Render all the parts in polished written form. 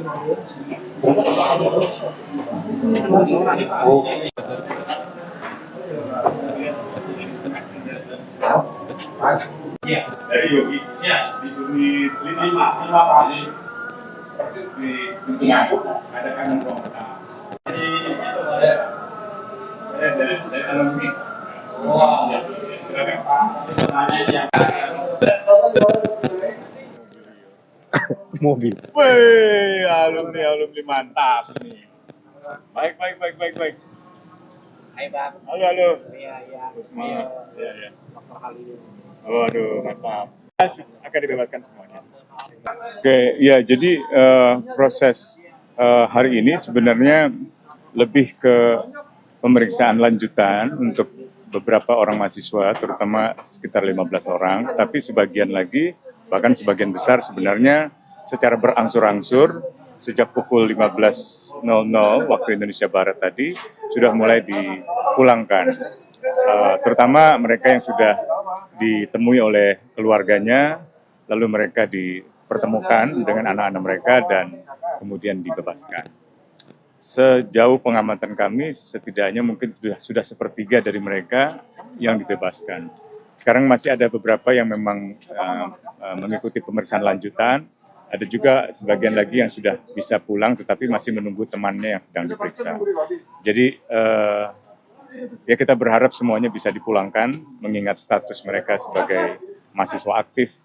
Dari Yogi, di unit 5, jadi persis di pintu masuk ada kanan ruang pertama. Saya dari dalam unit. Mobil. Wih, alumni mantap nih. Baik. Hai Bang. Halo. Iya. Semangat. Iya. Dokter Halil. Waduh, mantap. Akan dibebaskan semuanya. Oke, ya jadi proses hari ini sebenarnya lebih ke pemeriksaan lanjutan untuk beberapa orang mahasiswa, terutama sekitar 15 orang, tapi sebagian lagi, bahkan sebagian besar sebenarnya secara berangsur-angsur sejak pukul 15.00 waktu Indonesia Barat tadi sudah mulai dipulangkan. Terutama mereka yang sudah ditemui oleh keluarganya, lalu mereka dipertemukan dengan anak-anak mereka dan kemudian dibebaskan. Sejauh pengamatan kami, setidaknya mungkin sudah sepertiga dari mereka yang dibebaskan. Sekarang masih ada beberapa yang memang mengikuti pemeriksaan lanjutan. Ada juga sebagian lagi yang sudah bisa pulang, tetapi masih menunggu temannya yang sedang diperiksa. Jadi ya kita berharap semuanya bisa dipulangkan, mengingat status mereka sebagai mahasiswa aktif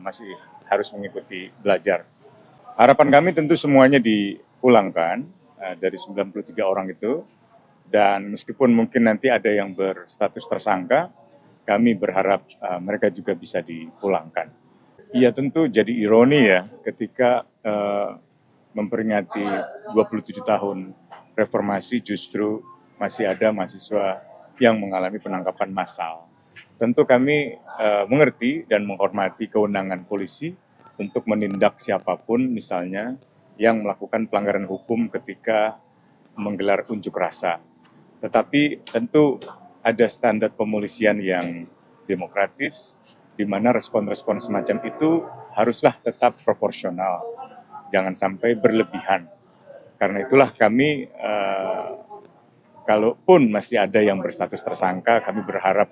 masih harus mengikuti belajar. Harapan kami tentu semuanya dipulangkan dari 93 orang itu, dan meskipun mungkin nanti ada yang berstatus tersangka, kami berharap mereka juga bisa dipulangkan. Iya, tentu jadi ironi ya ketika memperingati 27 tahun reformasi justru masih ada mahasiswa yang mengalami penangkapan massal. Tentu kami mengerti dan menghormati kewenangan polisi untuk menindak siapapun misalnya yang melakukan pelanggaran hukum ketika menggelar unjuk rasa. Tetapi tentu ada standar pemolisian yang demokratis, di mana respon-respon semacam itu haruslah tetap proporsional, jangan sampai berlebihan. Karena itulah kami, kalaupun masih ada yang berstatus tersangka, kami berharap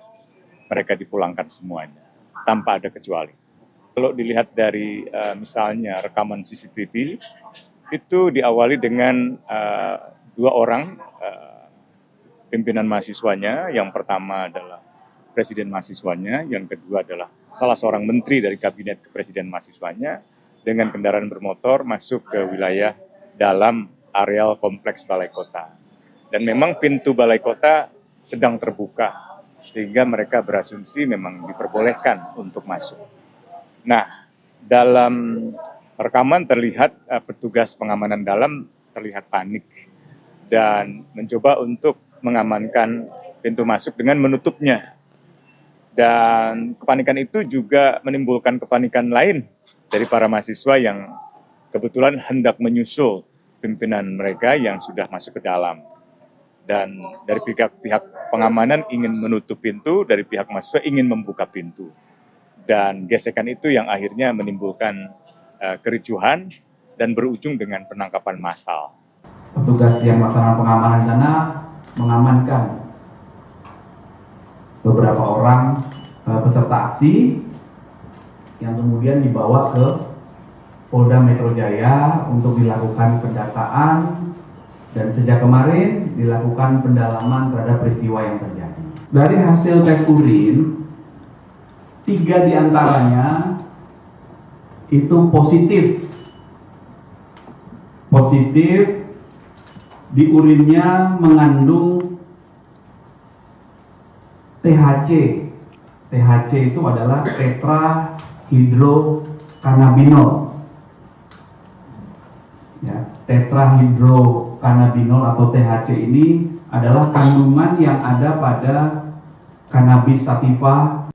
mereka dipulangkan semuanya, tanpa ada kecuali. Kalau dilihat dari misalnya rekaman CCTV, itu diawali dengan 2 orang pimpinan mahasiswanya. Yang pertama adalah presiden mahasiswanya, yang kedua adalah salah seorang menteri dari kabinet presiden mahasiswanya dengan kendaraan bermotor masuk ke wilayah dalam areal kompleks Balai Kota. Dan memang pintu Balai Kota sedang terbuka, sehingga mereka berasumsi memang diperbolehkan untuk masuk. Nah, dalam rekaman terlihat petugas pengamanan dalam terlihat panik dan mencoba untuk mengamankan pintu masuk dengan menutupnya. Dan kepanikan itu juga menimbulkan kepanikan lain dari para mahasiswa yang kebetulan hendak menyusul pimpinan mereka yang sudah masuk ke dalam. Dan dari pihak pengamanan ingin menutup pintu, dari pihak mahasiswa ingin membuka pintu. Dan gesekan itu yang akhirnya menimbulkan kericuhan dan berujung dengan penangkapan massal. Petugas yang melaksanakan pengamanan di sana mengamankan beberapa orang peserta aksi yang kemudian dibawa ke Polda Metro Jaya untuk dilakukan pendataan, dan sejak kemarin dilakukan pendalaman terhadap peristiwa yang terjadi. Dari hasil tes urin, 3 diantaranya itu positif di urinnya mengandung THC. THC itu adalah tetrahydrocannabinol. Ya, tetrahydrocannabinol atau THC ini adalah kandungan yang ada pada cannabis sativa